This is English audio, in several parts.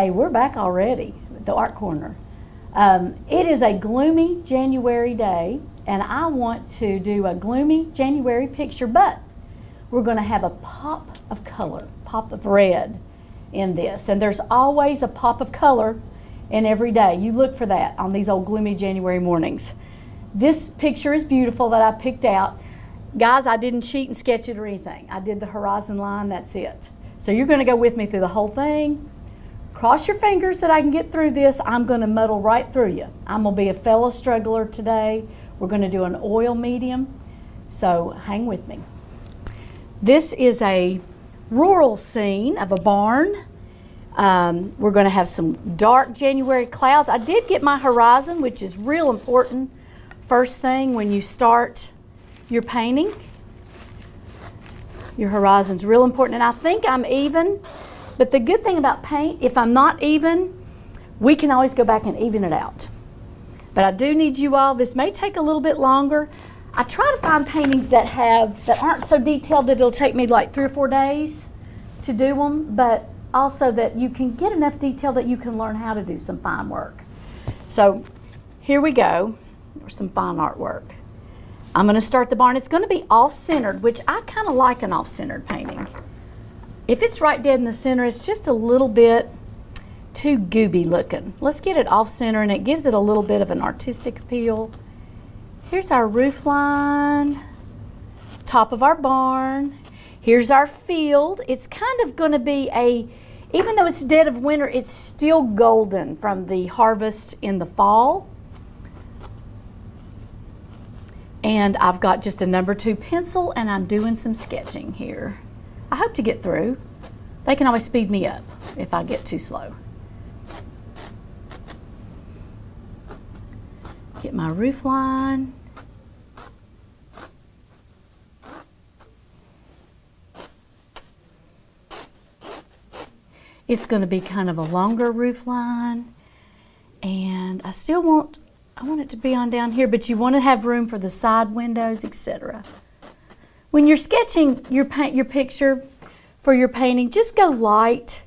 Hey, we're back already at the art corner. It is a gloomy January day, and I want to do a gloomy January picture, but we're going to have a pop of color, pop of red in this. And there's always a pop of color in every day. You look for that on these old gloomy January mornings. This picture is beautiful that I picked out. Guys, I didn't cheat and sketch it or anything. I did the horizon line, that's it. So you're going to go with me through the whole thing. Cross your fingers that I can get through this. I'm going to muddle right through you. I'm going to be a fellow struggler today. We're going to do an oil medium, so hang with me. This is a rural scene of a barn. We're going to have some dark January clouds. I did get my horizon, which is real important first thing when you start your painting. Your horizon's real important, and I think I'm even. But the good thing about paint, if I'm not even, we can always go back and even it out. But I do need you all. This may take a little bit longer. I try to find paintings that aren't so detailed that it'll take me like 3 or 4 days to do them, but also that you can get enough detail that you can learn how to do some fine work. So here we go. There's some fine artwork. I'm going to start the barn. It's going to be off-centered, which I kind of like an off-centered painting. If it's right dead in the center, it's just a little bit too gooby looking. Let's get it off center, and it gives it a little bit of an artistic appeal. Here's our roof line, top of our barn. Here's our field. It's kind of going to be even though it's dead of winter, it's still golden from the harvest in the fall. And I've got just a number 2 pencil, and I'm doing some sketching here. I hope to get through. They can always speed me up if I get too slow. Get my roof line. It's going to be kind of a longer roof line, and I want it to be on down here, but you want to have room for the side windows, etc. When you're sketching your picture for your painting, just go light.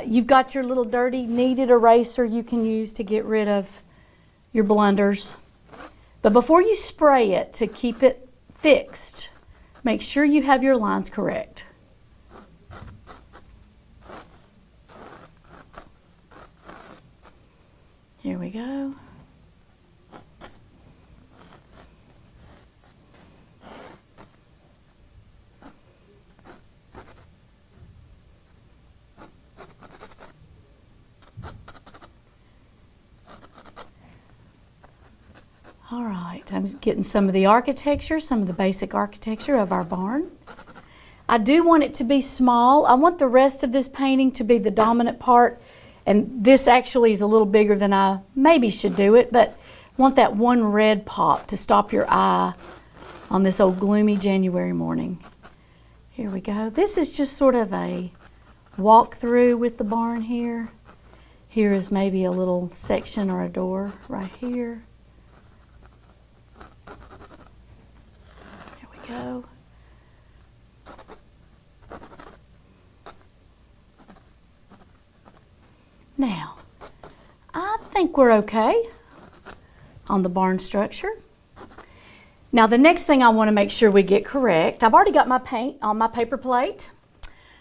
You've got your little dirty kneaded eraser you can use to get rid of your blunders. But before you spray it to keep it fixed, make sure you have your lines correct. Here we go. All right, I'm getting some of the architecture, some of the basic architecture of our barn. I do want it to be small. I want the rest of this painting to be the dominant part, and this actually is a little bigger than I maybe should do it, but I want that one red pop to stop your eye on this old gloomy January morning. Here we go. This is just sort of a walk-through with the barn here. Here is maybe a little section or a door right here. Go. Now, I think we're okay on the barn structure. Now, the next thing I want to make sure we get correct, I've already got my paint on my paper plate.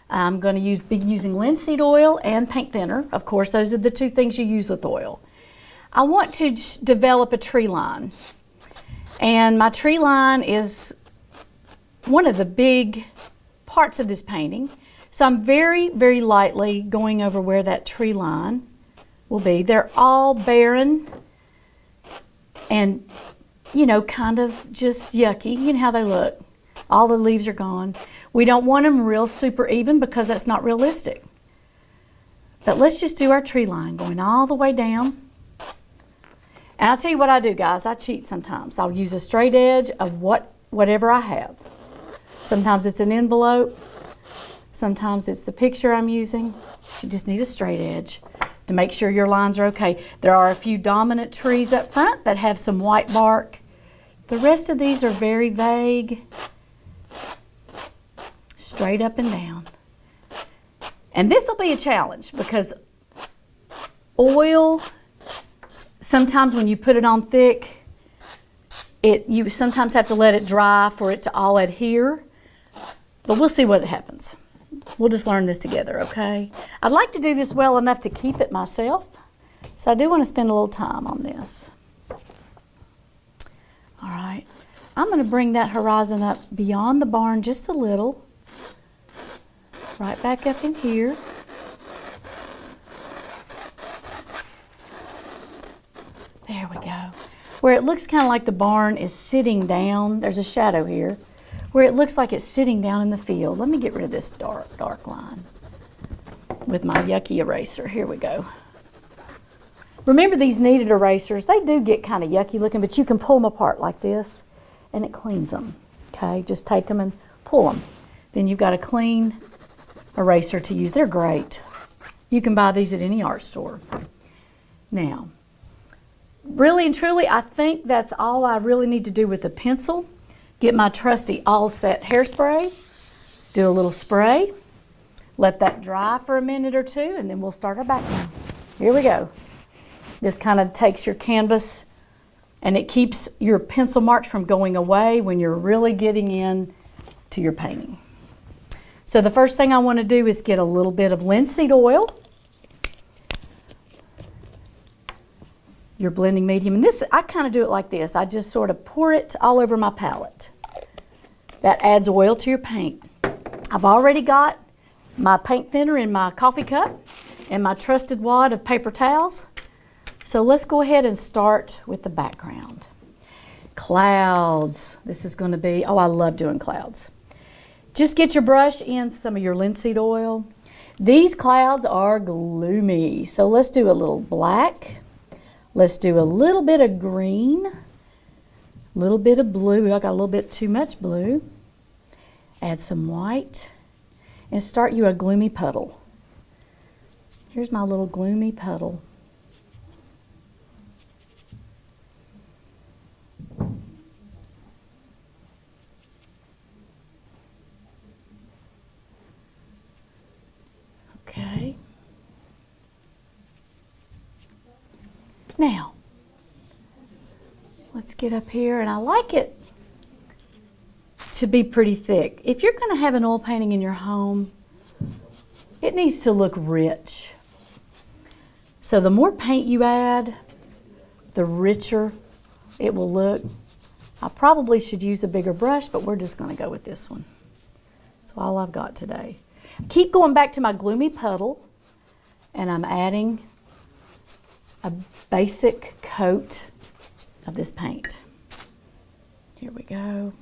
I'm going to be using linseed oil and paint thinner. Of course, those are the 2 things you use with oil. I want to develop a tree line, and my tree line is one of the big parts of this painting. So I'm very, very lightly going over where that tree line will be. They're all barren and, kind of just yucky. You know how they look. All the leaves are gone. We don't want them real super even because that's not realistic. But let's just do our tree line going all the way down. And I'll tell you what I do, guys. I cheat sometimes. I'll use a straight edge of whatever I have. Sometimes it's an envelope. Sometimes it's the picture I'm using. You just need a straight edge to make sure your lines are okay. There are a few dominant trees up front that have some white bark. The rest of these are very vague, straight up and down. And this will be a challenge because oil, sometimes when you put it on thick, you sometimes have to let it dry for it to all adhere. But we'll see what happens. We'll just learn this together, okay? I'd like to do this well enough to keep it myself. So I do want to spend a little time on this. All right. I'm going to bring that horizon up beyond the barn just a little. Right back up in here. There we go. Where it looks kind of like the barn is sitting down. There's a shadow here. Where it looks like it's sitting down in the field. Let me get rid of this dark line with my yucky eraser. Here we go. Remember these kneaded erasers, they do get kind of yucky looking, but you can pull them apart like this and it cleans them. Okay, just take them and pull them. Then you've got a clean eraser to use. They're great. You can buy these at any art store. Now, really and truly, I think that's all I really need to do with the pencil. Get my trusty All Set hairspray, do a little spray, let that dry for a minute or two, and then we'll start our background. Here we go. This kind of takes your canvas and it keeps your pencil marks from going away when you're really getting in to your painting. So the first thing I want to do is get a little bit of linseed oil, your blending medium. And this, I kind of do it like this. I just sort of pour it all over my palette. That adds oil to your paint. I've already got my paint thinner in my coffee cup and my trusted wad of paper towels. So let's go ahead and start with the background. Clouds. This is going to be, oh, I love doing clouds. Just get your brush in some of your linseed oil. These clouds are gloomy. So let's do a little black. Let's do a little bit of green. A little bit of blue. I got a little bit too much blue. Add some white. And start you a gloomy puddle. Here's my little gloomy puddle. Okay. Now, let's get up here, and I like it to be pretty thick. If you're going to have an oil painting in your home, it needs to look rich. So the more paint you add, the richer it will look. I probably should use a bigger brush, but we're just going to go with this one. That's all I've got today. Keep going back to my gloomy puddle, and I'm adding a basic coat of this paint. Here we go.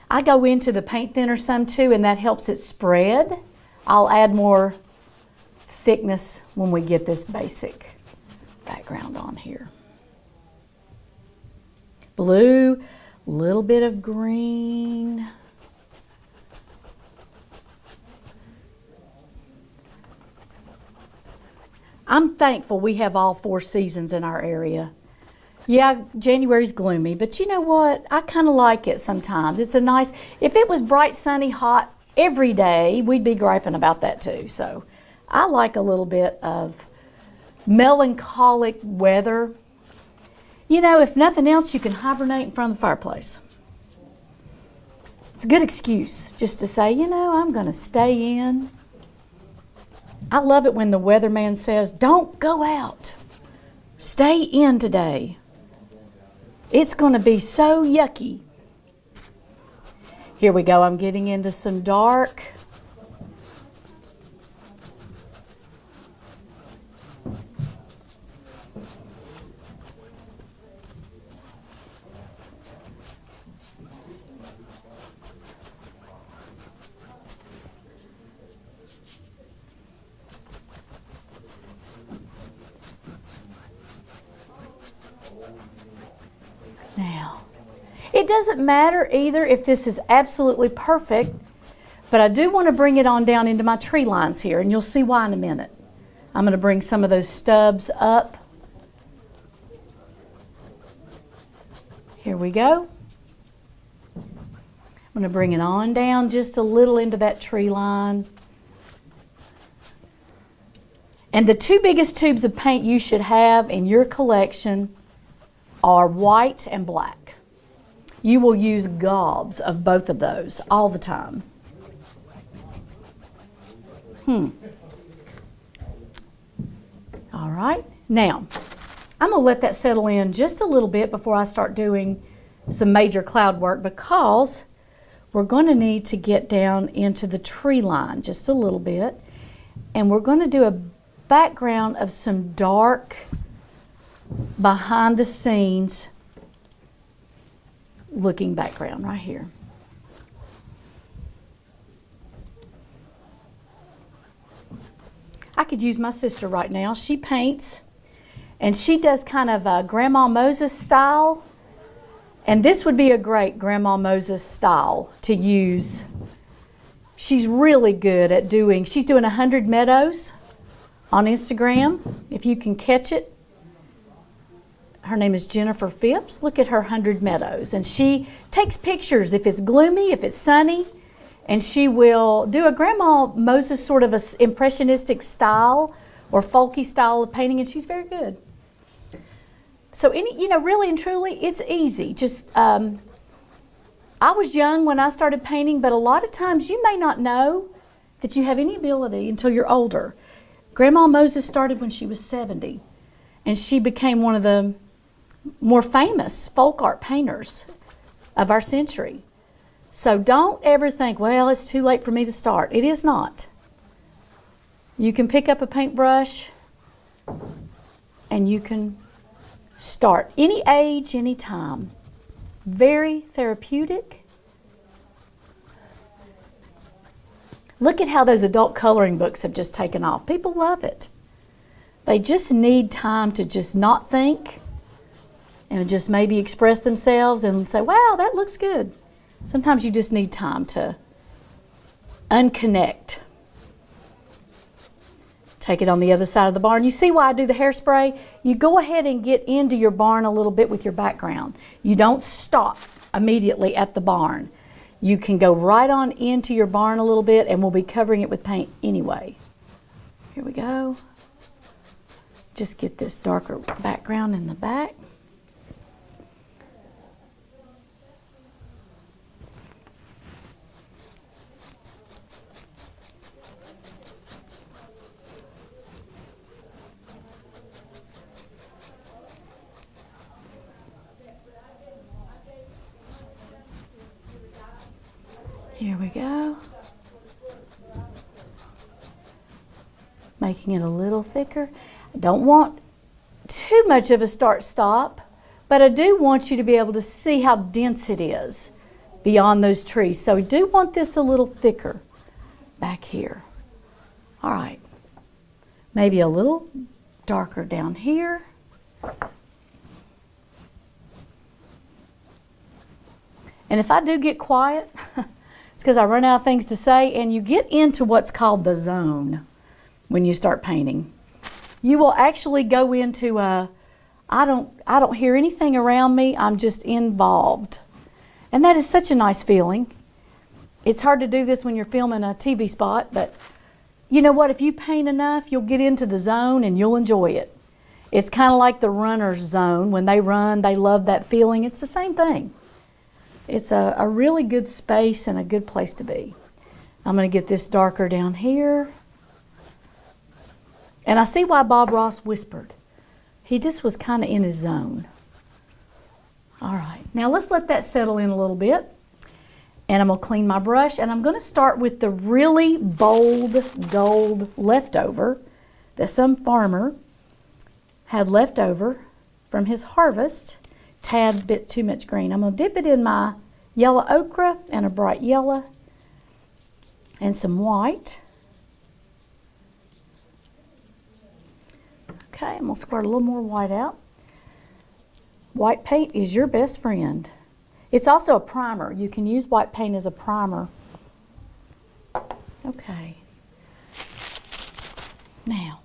I go into the paint thinner some too, and that helps it spread. I'll add more thickness when we get this basic background on here. Blue, a little bit of green. I'm thankful we have all 4 seasons in our area. Yeah, January's gloomy, but you know what? I kind of like it sometimes. It's a nice, if it was bright, sunny, hot every day, we'd be griping about that too. So I like a little bit of melancholic weather. You know, if nothing else, you can hibernate in front of the fireplace. It's a good excuse just to say, you know, I'm going to stay in. I love it when the weatherman says, don't go out. Stay in today. It's going to be so yucky. Here we go. I'm getting into some dark. Now, it doesn't matter either if this is absolutely perfect, But I do want to bring it on down into my tree lines here, and you'll see why in a minute. I'm going to bring some of those stubs up. Here we go. I'm going to bring it on down just a little into that tree line. And the two biggest tubes of paint you should have in your collection are white and black. You will use gobs of both of those all the time. All right, now I'm going to let that settle in just a little bit before I start doing some major cloud work, because we're going to need to get down into the tree line just a little bit, and we're going to do a background of some dark behind the scenes looking background right here. I could use my sister right now. She paints, and she does kind of a Grandma Moses style, and this would be a great Grandma Moses style to use. She's really good at doing, she's doing 100 Meadows on Instagram, if you can catch it. Her name is Jennifer Phipps. Look at her 100 Meadows, and she takes pictures if it's gloomy, if it's sunny, and she will do a Grandma Moses sort of a impressionistic style or folky style of painting, and she's very good. So really and truly, it's easy. Just I was young when I started painting, but a lot of times you may not know that you have any ability until you're older. Grandma Moses started when she was 70, and she became one of the more famous folk art painters of our century. So don't ever think, well, it's too late for me to start. It is not. You can pick up a paintbrush and you can start. Any age, any time. Very therapeutic. Look at how those adult coloring books have just taken off. People love it. They just need time to just not think and just maybe express themselves and say, wow, that looks good. Sometimes you just need time to unconnect. Take it on the other side of the barn. You see why I do the hairspray? You go ahead and get into your barn a little bit with your background. You don't stop immediately at the barn. You can go right on into your barn a little bit, and we'll be covering it with paint anyway. Here we go. Just get this darker background in the back. Here we go. Making it a little thicker. I don't want too much of a start-stop, but I do want you to be able to see how dense it is beyond those trees. So we do want this a little thicker back here. All right. Maybe a little darker down here. And if I do get quiet, because I run out of things to say, and you get into what's called the zone when you start painting. You will actually go into I don't hear anything around me, I'm just involved. And that is such a nice feeling. It's hard to do this when you're filming a TV spot, but you know what, if you paint enough, you'll get into the zone and you'll enjoy it. It's kind of like the runner's zone. When they run, they love that feeling. It's the same thing. It's a really good space and a good place to be. I'm going to get this darker down here. And I see why Bob Ross whispered. He just was kind of in his zone. All right, now let's let that settle in a little bit. And I'm going to clean my brush, and I'm going to start with the really bold gold leftover that some farmer had left over from his harvest. Tad bit too much green. I'm going to dip it in my yellow ochre and a bright yellow and some white. Okay, I'm going to squirt a little more white out. White paint is your best friend. It's also a primer. You can use white paint as a primer. Okay. Now,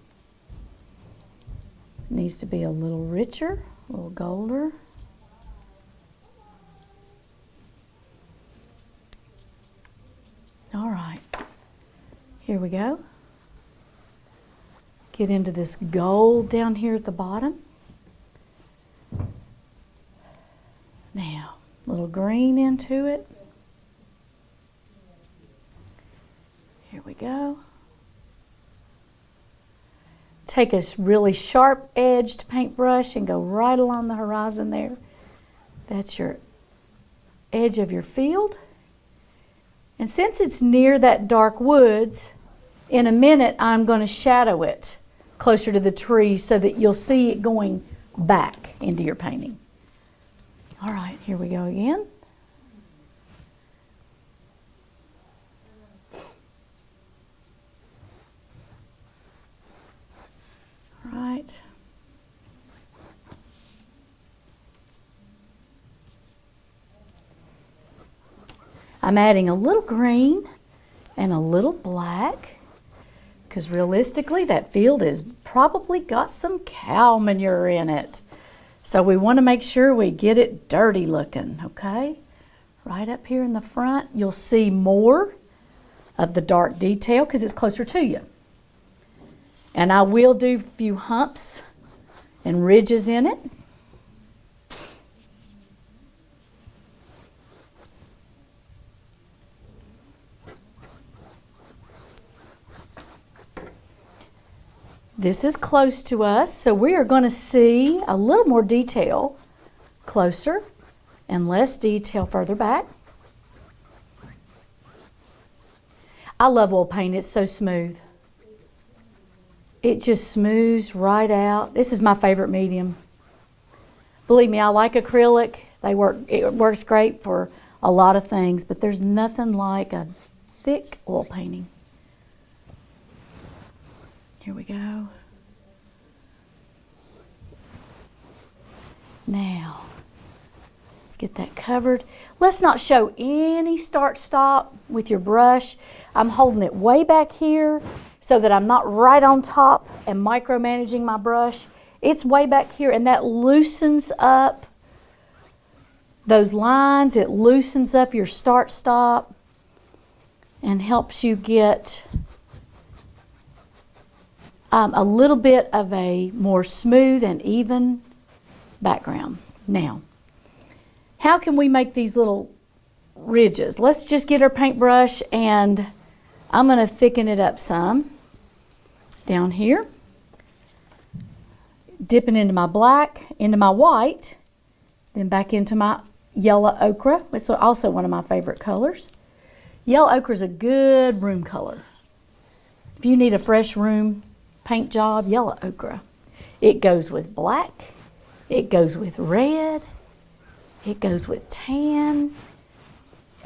it needs to be a little richer, a little golder. All right, here we go. Get into this gold down here at the bottom. Now, a little green into it. Here we go. Take a really sharp edged paintbrush and go right along the horizon there. That's your edge of your field. And since it's near that dark woods, in a minute I'm going to shadow it closer to the tree so that you'll see it going back into your painting. All right, here we go again. All right. I'm adding a little green and a little black because realistically that field has probably got some cow manure in it. So we want to make sure we get it dirty looking, okay? Right up here in the front, you'll see more of the dark detail because it's closer to you. And I will do a few humps and ridges in it. This is close to us, so we are going to see a little more detail closer and less detail further back. I love oil paint, it's so smooth. It just smooths right out. This is my favorite medium. Believe me, I like acrylic. It works great for a lot of things, but there's nothing like a thick oil painting. Here we go. Now, let's get that covered. Let's not show any start-stop with your brush. I'm holding it way back here so that I'm not right on top and micromanaging my brush. It's way back here, and that loosens up those lines. It loosens up your start-stop and helps you get a little bit of a more smooth and even background. Now, how can we make these little ridges? Let's just get our paintbrush and I'm going to thicken it up some down here. Dipping into my black, into my white, then back into my yellow ochre. It's also one of my favorite colors. Yellow ochre is a good room color. If you need a fresh room paint job, yellow ochre. It goes with black, it goes with red, it goes with tan,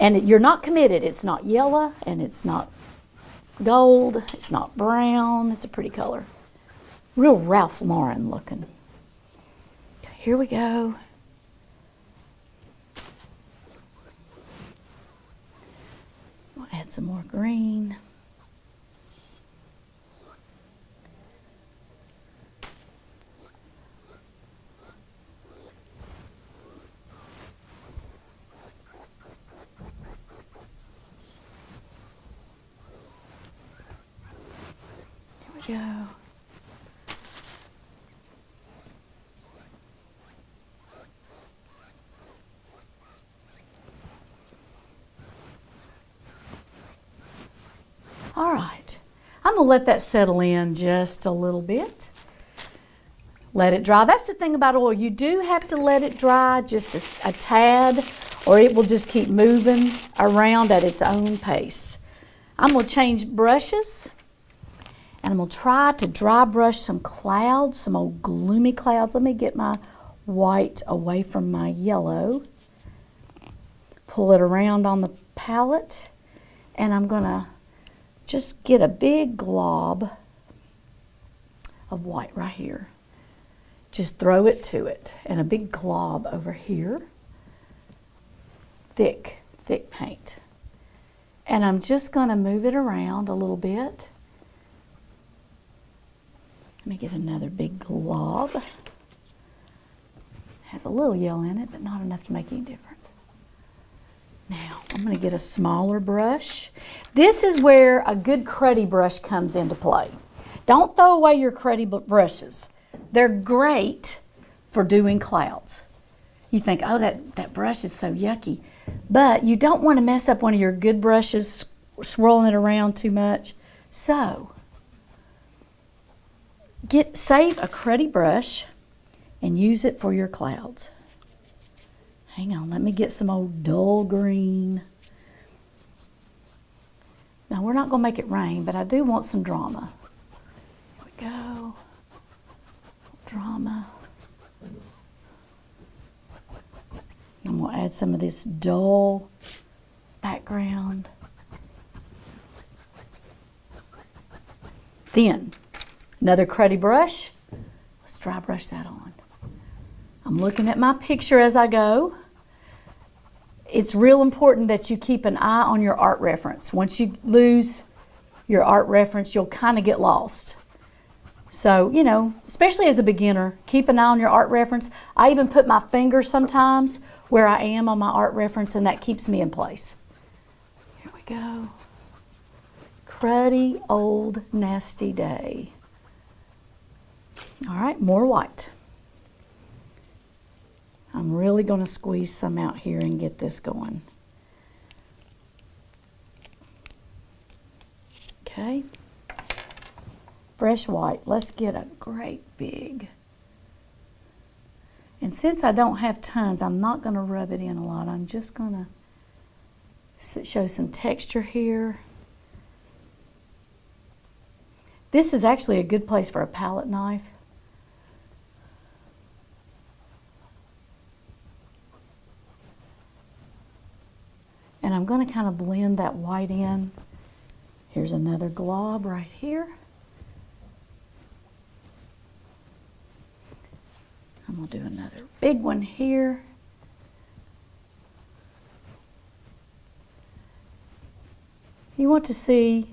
and you're not committed. It's not yellow and it's not gold, it's not brown, it's a pretty color. Real Ralph Lauren looking. Okay, here we go. We'll add some more green. Here we go. All right, I'm gonna let that settle in just a little bit. Let it dry. That's the thing about oil. You do have to let it dry just a tad, or it will just keep moving around at its own pace. I'm gonna change brushes, and I'm gonna try to dry brush some clouds, some old gloomy clouds. Let me get my white away from my yellow. Pull it around on the palette, and I'm gonna just get a big glob of white right here. Just throw it to it, and a big glob over here. Thick, thick paint. And I'm just going to move it around a little bit. Let me get another big glob. Has a little yellow in it, but not enough to make any difference. Now, I'm going to get a smaller brush. This is where a good cruddy brush comes into play. Don't throw away your cruddy brushes. They're great for doing clouds. You think, oh, that brush is so yucky. But you don't want to mess up one of your good brushes, swirling it around too much. So, save a cruddy brush and use it for your clouds. Hang on, let me get some old dull green. Now, we're not going to make it rain, but I do want some drama. Here we go. Drama. I'm going to add some of this dull background. Then, another cruddy brush. Let's dry brush that on. I'm looking at my picture as I go. It's real important that you keep an eye on your art reference. Once you lose your art reference, you'll kind of get lost. So, you know, especially as a beginner, keep an eye on your art reference. I even put my finger sometimes where I am on my art reference, and that keeps me in place. Here we go. Cruddy old nasty day. All right, more white. I'm really going to squeeze some out here and get this going. Okay. Fresh white. Let's get a great big. And since I don't have tons, I'm not going to rub it in a lot. I'm just going to show some texture here. This is actually a good place for a palette knife. And I'm going to kind of blend that white in. Here's another glob right here. I'm going to do another big one here. You want to see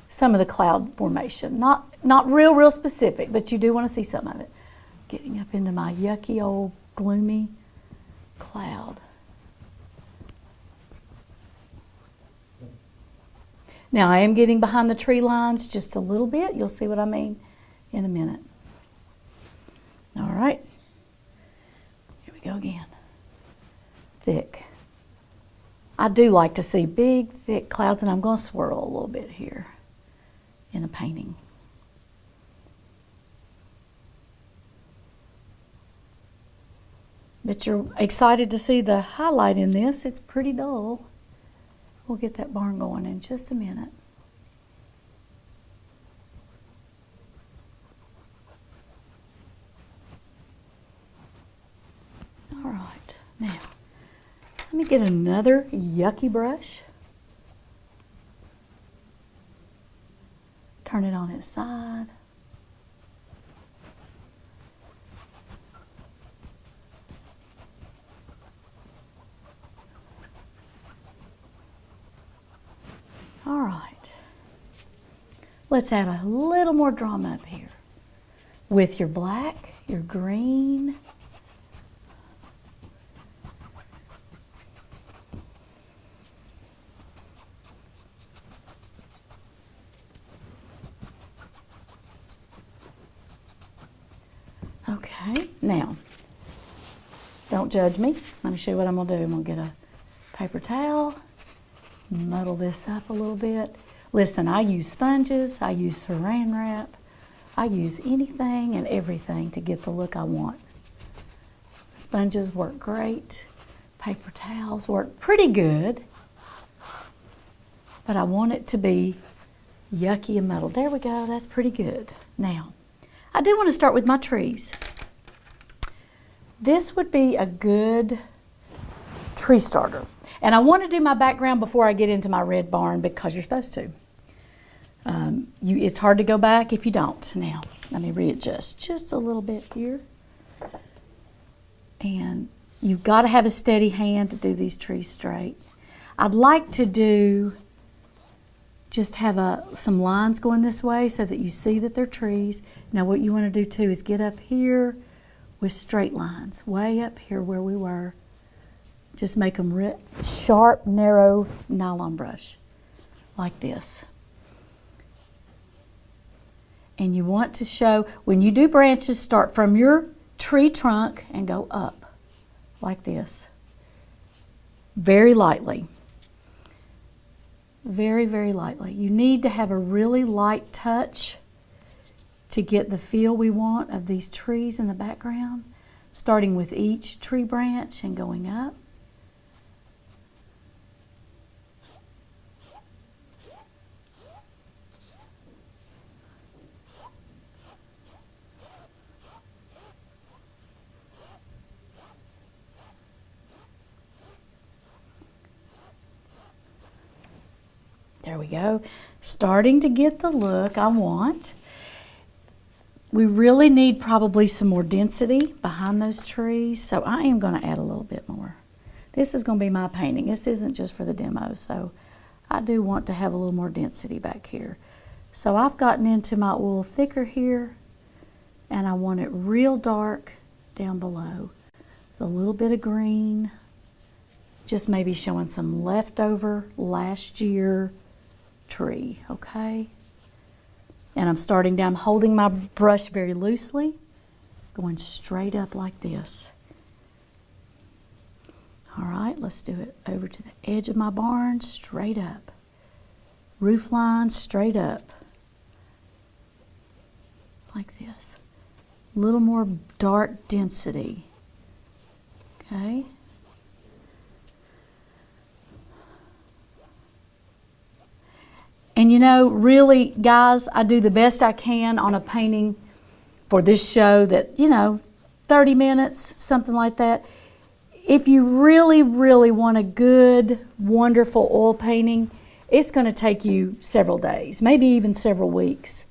some of the cloud formation. Not real specific, but you do want to see some of it. Getting up into my yucky old gloomy cloud. Now I am getting behind the tree lines just a little bit. You'll see what I mean in a minute. All right. Here we go again. Thick. I do like to see big, thick clouds, and I'm going to swirl a little bit here in a painting. But you're excited to see the highlight in this. It's pretty dull. We'll get that barn going in just a minute. All right, now let me get another yucky brush. Turn it on its side. All right, let's add a little more drama up here with your black, your green. Okay, now, don't judge me. Let me show you what I'm going to do. I'm going to get a paper towel. Muddle this up a little bit. Listen, I use sponges, I use saran wrap, I use anything and everything to get the look I want. Sponges work great, paper towels work pretty good, but I want it to be yucky and muddled. There we go, that's pretty good. Now, I do want to start with my trees. This would be a good tree starter. And I want to do my background before I get into my red barn because you're supposed to. It's hard to go back if you don't. Now, let me readjust just a little bit here. And you've got to have a steady hand to do these trees straight. I'd like to do, just have some lines going this way so that you see that they're trees. Now what you want to do too is get up here with straight lines, way up here where we were. Just make them sharp, narrow nylon brush, like this. And you want to show, when you do branches, start from your tree trunk and go up, like this. Very lightly. Very, very lightly. You need to have a really light touch to get the feel we want of these trees in the background, starting with each tree branch and going up. There we go. Starting to get the look I want. We really need probably some more density behind those trees, so I am going to add a little bit more. This is going to be my painting. This isn't just for the demo, so I do want to have a little more density back here. So I've gotten into my oil thicker here, and I want it real dark down below. With a little bit of green, just maybe showing some leftover last year tree, okay? And I'm starting down, holding my brush very loosely, going straight up like this. All right, let's do it over to the edge of my barn, straight up. Roof line, straight up. Like this. A little more dark density, okay? And you know, really, guys, I do the best I can on a painting for this show that, 30 minutes, something like that. If you really, really want a good, wonderful oil painting, it's going to take you several days, maybe even several weeks.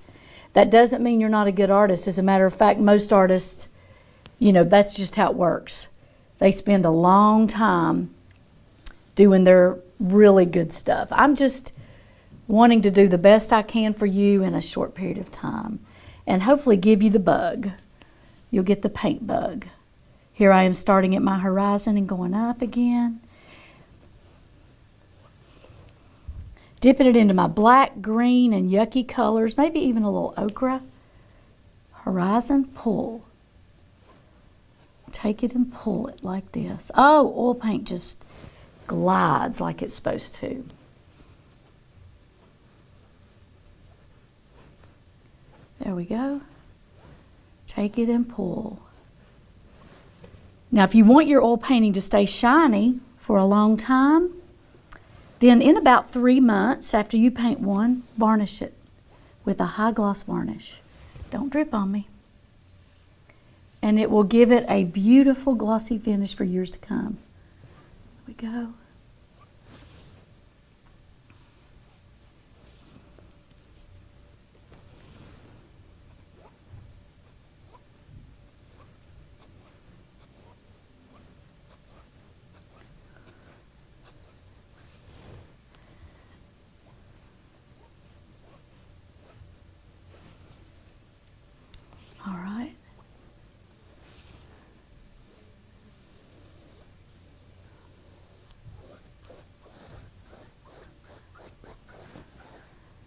That doesn't mean you're not a good artist. As a matter of fact, most artists, that's just how it works. They spend a long time doing their really good stuff. I'm just wanting to do the best I can for you in a short period of time and hopefully give you the bug. You'll get the paint bug. Here I am starting at my horizon and going up again. Dipping it into my black, green, and yucky colors, maybe even a little ochre. Horizon, pull. Take it and pull it like this. Oh, oil paint just glides like it's supposed to. There we go. Take it and pull. Now, if you want your oil painting to stay shiny for a long time, then in about 3 months after you paint one, varnish it with a high gloss varnish. Don't drip on me. And it will give it a beautiful glossy finish for years to come. There we go.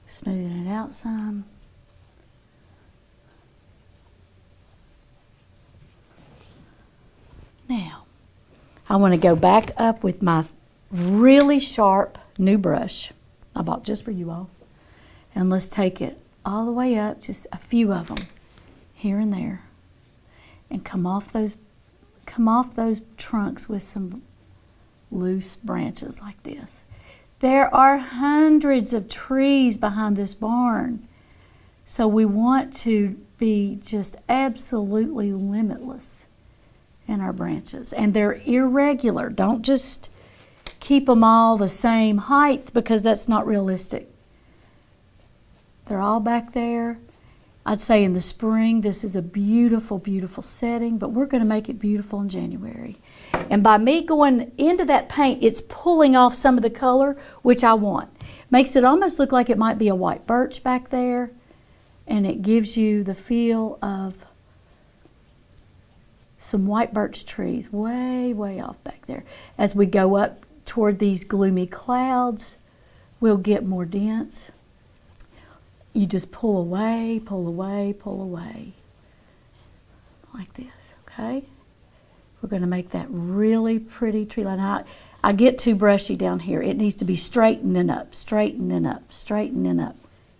Smoothing it out some. Now, I want to go back up with my really sharp new brush I bought just for you all. And let's take it all the way up, just a few of them, here and there. And come off those trunks with some loose branches like this. There are hundreds of trees behind this barn. So we want to be just absolutely limitless in our branches. And they're irregular. Don't just keep them all the same height because that's not realistic. They're all back there. I'd say in the spring, this is a beautiful, beautiful setting, but we're going to make it beautiful in January. And by me going into that paint, it's pulling off some of the color, which I want. Makes it almost look like it might be a white birch back there. And it gives you the feel of some white birch trees way, way off back there. As we go up toward these gloomy clouds, we'll get more dense. You just pull away, pull away, pull away. Like this, okay? We're going to make that really pretty tree line. I get too brushy down here. It needs to be straight and then up, straight and then up, straight and then up.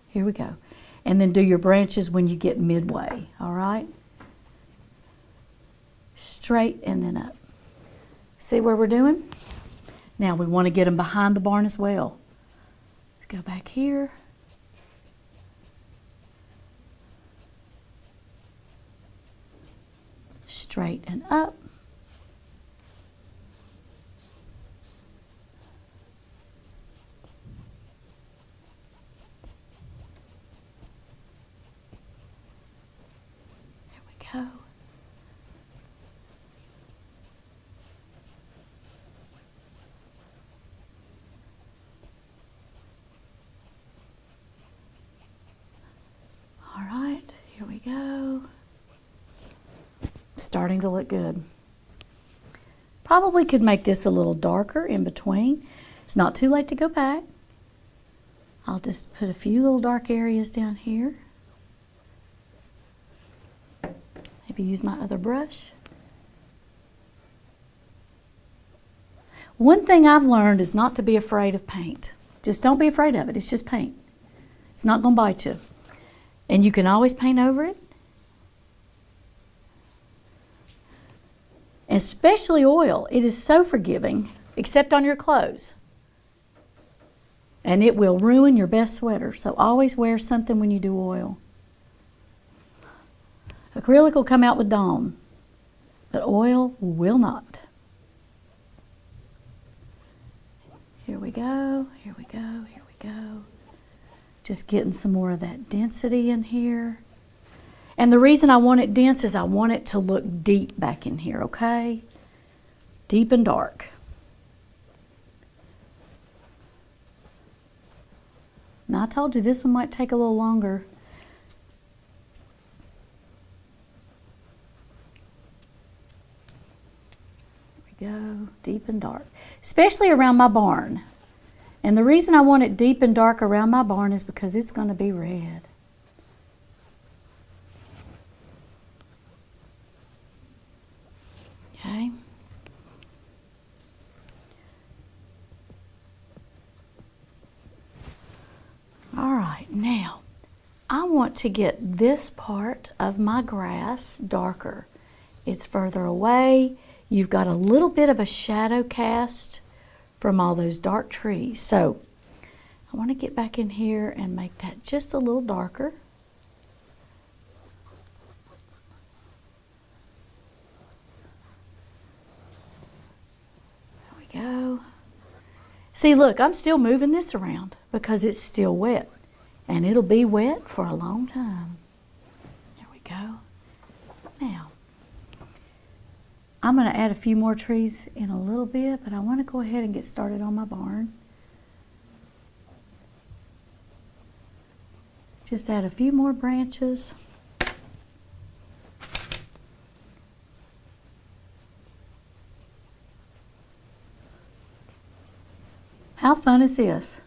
Here we go. And then do your branches when you get midway, all right? Straight and then up. See where we're doing? Now we want to get them behind the barn as well. Let's go back here. Straight and up. Go. All right, here we go. Starting to look good. Probably could make this a little darker in between. It's not too late to go back. I'll just put a few little dark areas down here. Use my other brush. One thing I've learned is not to be afraid of paint. Just don't be afraid of it. It's just paint. It's not going to bite you. And you can always paint over it. Especially oil. It is so forgiving, except on your clothes. And it will ruin your best sweater. So always wear something when you do oil. Acrylic will come out with dawn, but oil will not. Here we go, here we go, here we go. Just getting some more of that density in here. And the reason I want it dense is I want it to look deep back in here, okay? Deep and dark. Now I told you this one might take a little longer. Go deep and dark, especially around my barn. And the reason I want it deep and dark around my barn is because it's going to be red. Okay. All right, now I want to get this part of my grass darker. It's further away. You've got a little bit of a shadow cast from all those dark trees. So I want to get back in here and make that just a little darker. There we go. See, look, I'm still moving this around because it's still wet. And it'll be wet for a long time. There we go. Now, I'm going to add a few more trees in a little bit, but I want to go ahead and get started on my barn. Just add a few more branches. How fun is this?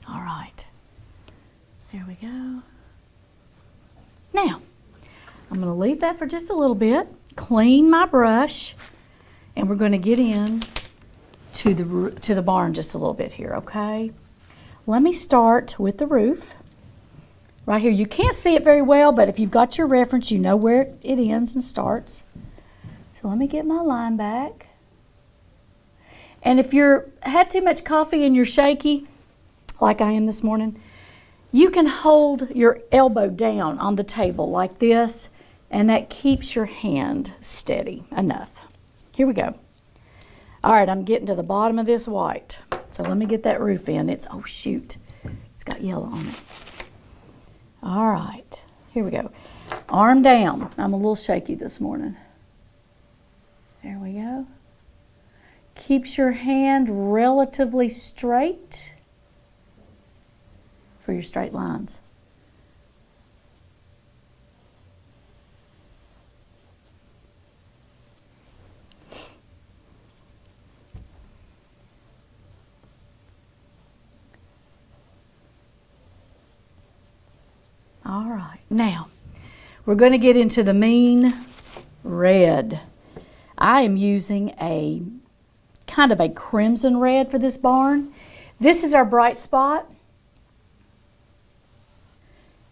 All right, there we go. Now, I'm going to leave that for just a little bit, clean my brush, and we're going to get in to the barn just a little bit here, okay? Let me start with the roof. Right here, you can't see it very well, but if you've got your reference, you know where it ends and starts. So let me get my line back. And if you're had too much coffee and you're shaky, like I am this morning, you can hold your elbow down on the table like this, and that keeps your hand steady enough. Here we go. All right, I'm getting to the bottom of this white. So let me get that roof in. Oh shoot, it's got yellow on it. All right, here we go. Arm down. I'm a little shaky this morning. There we go. Keeps your hand relatively straight for your straight lines. All right, now we're going to get into the mean red. I am using a kind of a crimson red for this barn. This is our bright spot.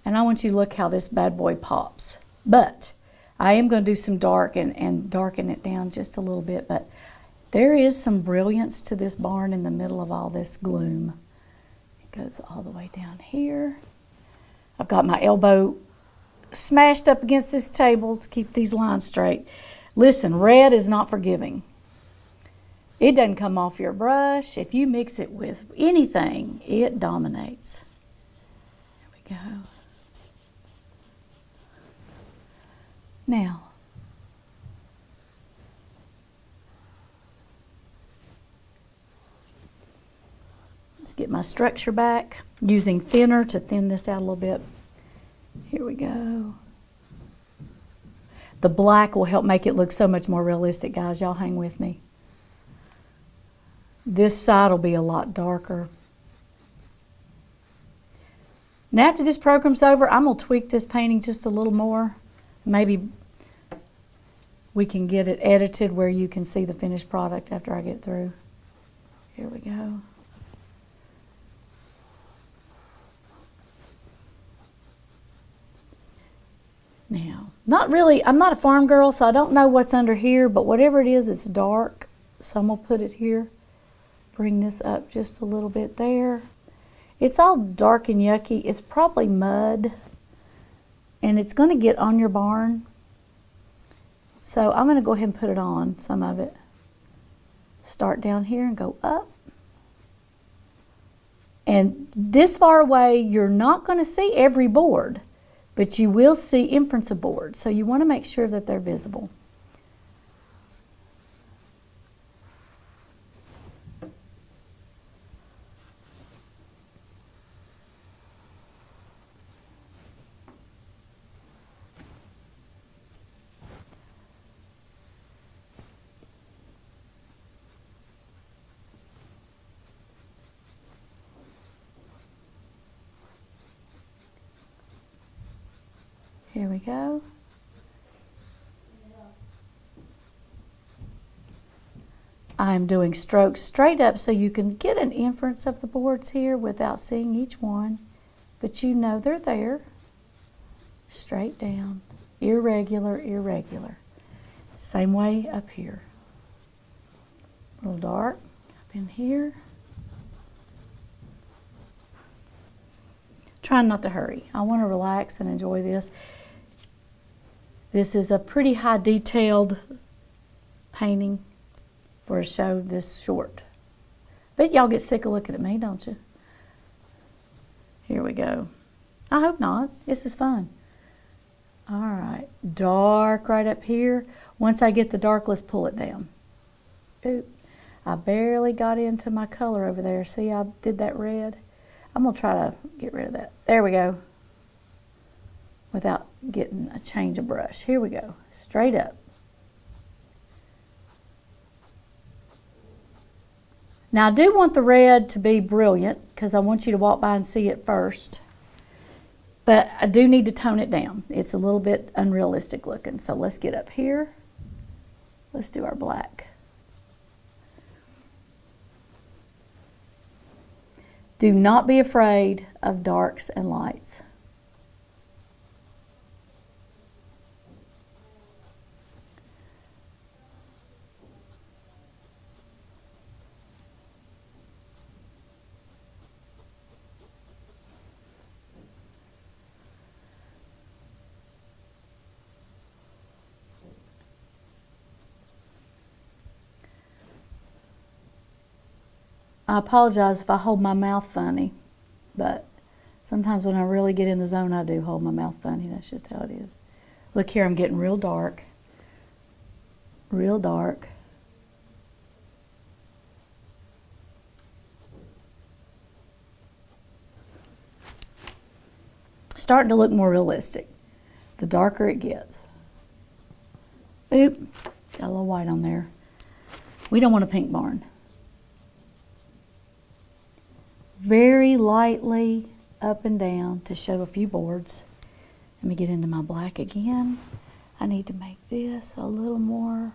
And I want you to look how this bad boy pops. But I am going to do some dark and darken it down just a little bit. But there is some brilliance to this barn in the middle of all this gloom. It goes all the way down here. I've got my elbow smashed up against this table to keep these lines straight. Listen, red is not forgiving. It doesn't come off your brush. If you mix it with anything, it dominates. There we go. Now, let's get my structure back. Using thinner to thin this out a little bit. Here we go. The black will help make it look so much more realistic, guys. Y'all hang with me. This side will be a lot darker. Now after this program's over, I'm going to tweak this painting just a little more. Maybe we can get it edited where you can see the finished product after I get through. Here we go. Now, I'm not a farm girl, so I don't know what's under here, but whatever it is, it's dark. So I'm going to put it here. Bring this up just a little bit there. It's all dark and yucky. It's probably mud, and it's going to get on your barn. So I'm going to go ahead and put it on, some of it. Start down here and go up. And this far away, you're not going to see every board, but you will see imprints of boards. So you want to make sure that they're visible. Here we go. I'm doing strokes straight up so you can get an inference of the boards here without seeing each one, but you know they're there. Straight down, irregular, irregular. Same way up here. A little dark up in here. Trying not to hurry. I want to relax and enjoy this. This is a pretty high detailed painting for a show this short. Bet y'all get sick of looking at me, don't you? Here we go. I hope not. This is fun. All right, dark right up here. Once I get the dark, let's pull it down. Oop, I barely got into my color over there. See, I did that red. I'm gonna try to get rid of that. There we go. Without getting a change of brush. Here we go, straight up. Now I do want the red to be brilliant because I want you to walk by and see it first. But I do need to tone it down. It's a little bit unrealistic looking. So let's get up here. Let's do our black. Do not be afraid of darks and lights. I apologize if I hold my mouth funny, but sometimes when I really get in the zone, I do hold my mouth funny. That's just how it is. Look here, I'm getting real dark. Real dark. Starting to look more realistic the darker it gets. Oop, got a little white on there. We don't want a pink barn. Very lightly up and down to show a few boards. Let me get into my black again. I need to make this a little more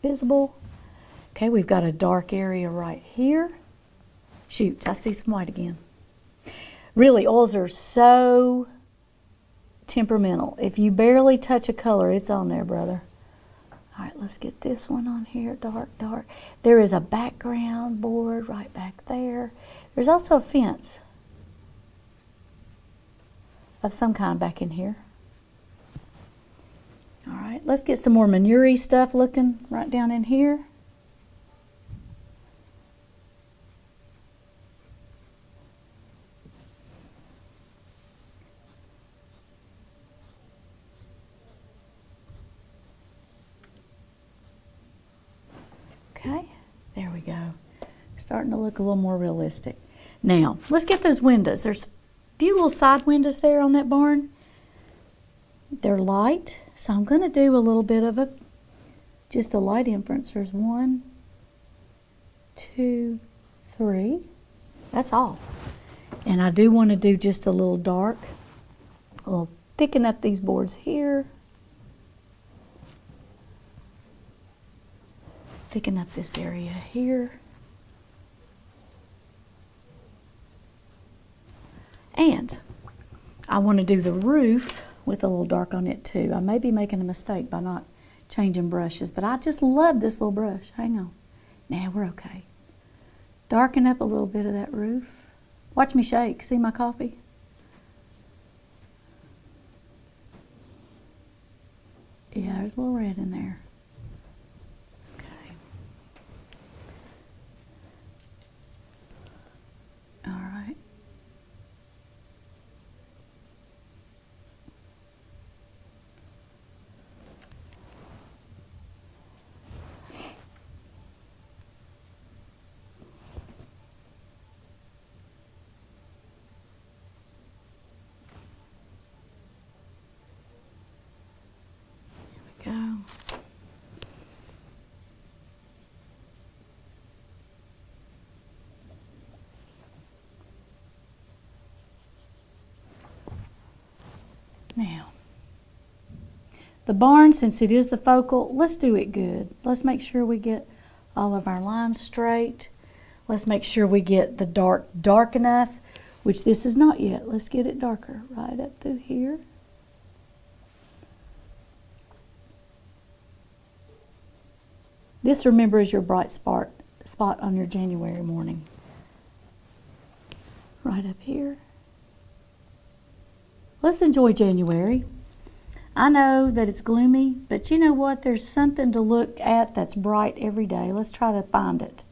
visible. Okay, we've got a dark area right here. Shoot, I see some white again. Really, oils are so temperamental. If you barely touch a color, it's on there, brother. All right, let's get this one on here, dark, dark. There is a background board right back there. There's also a fence of some kind back in here. All right, let's get some more manure-y stuff looking right down in here. Okay, there we go. Starting to look a little more realistic. Now, let's get those windows. There's a few little side windows there on that barn. They're light, so I'm going to do a little bit of just a light inference. There's 1, 2, 3. That's all. And I do want to do just a little dark. A little thicken up these boards here. Thicken up this area here. And I want to do the roof with a little dark on it too. I may be making a mistake by not changing brushes, but I just love this little brush. Hang on. Now we're okay. Darken up a little bit of that roof. Watch me shake. See my coffee? Yeah, there's a little red in there. Okay. All right. Go. Now, the barn, since it is the focal, let's do it good. Let's make sure we get all of our lines straight. Let's make sure we get the dark enough, which this is not yet. Let's get it darker right up through here. This, remember, is your bright spot on your January morning. Right up here. Let's enjoy January. I know that it's gloomy, but you know what? There's something to look at that's bright every day. Let's try to find it.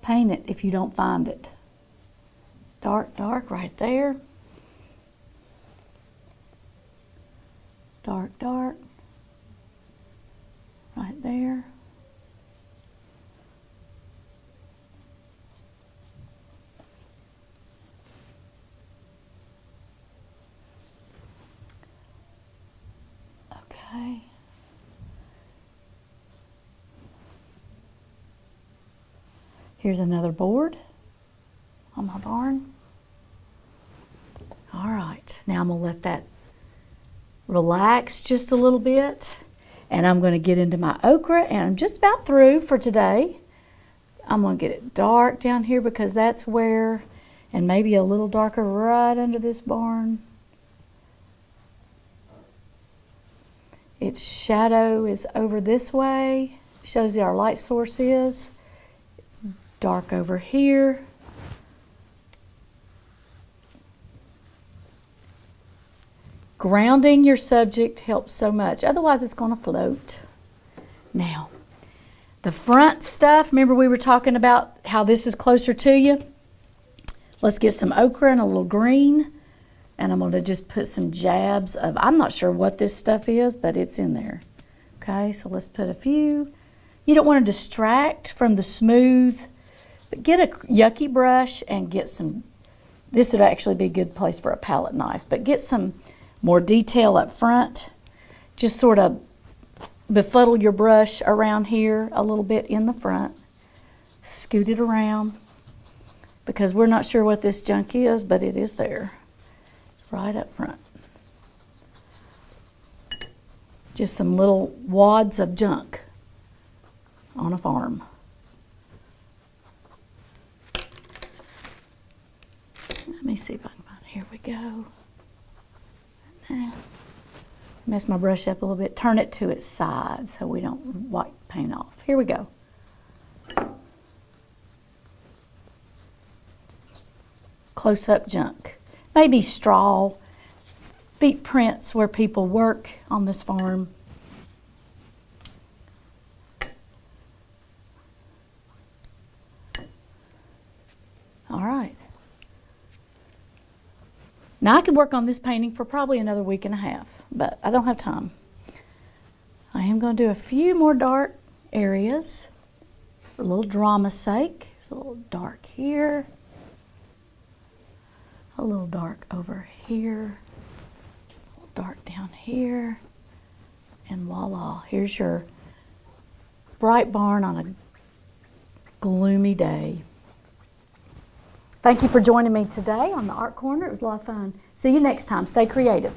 Paint it if you don't find it. Dark, dark right there. Dark, dark. Right there. Okay. Here's another board on my barn. All right, now I'm going to let that relax just a little bit, and I'm going to get into my okra, and I'm just about through for today. I'm going to get it dark down here because that's where, and maybe a little darker right under this barn. Its shadow is over this way, shows you our light source is. It's dark over here. Grounding your subject helps so much, otherwise it's going to float. Now, The front stuff, remember we were talking about how this is closer to you? Let's get some ochre and a little green. And I'm going to just put some jabs of, I'm not sure what this stuff is, but it's in there. Okay, so let's put a few. You don't want to distract from the smooth, but get a yucky brush and get some, this would actually be a good place for a palette knife, but get some more detail up front. Just sort of befuddle your brush around here a little bit in the front. Scoot it around because we're not sure what this junk is, but it is there. Right up front. Just some little wads of junk on a farm. Let me see if I can find, here we go. Mess my brush up a little bit, turn it to its side so we don't wipe paint off. Here we go. Close-up junk. Maybe straw, feet prints where people work on this farm. All right. Now I could work on this painting for probably another week and a half, but I don't have time. I am going to do a few more dark areas for a little drama's sake. There's a little dark here. A little dark over here, a little dark down here, and voila, here's your bright barn on a gloomy day. Thank you for joining me today on the Art Corner. It was a lot of fun. See you next time. Stay creative.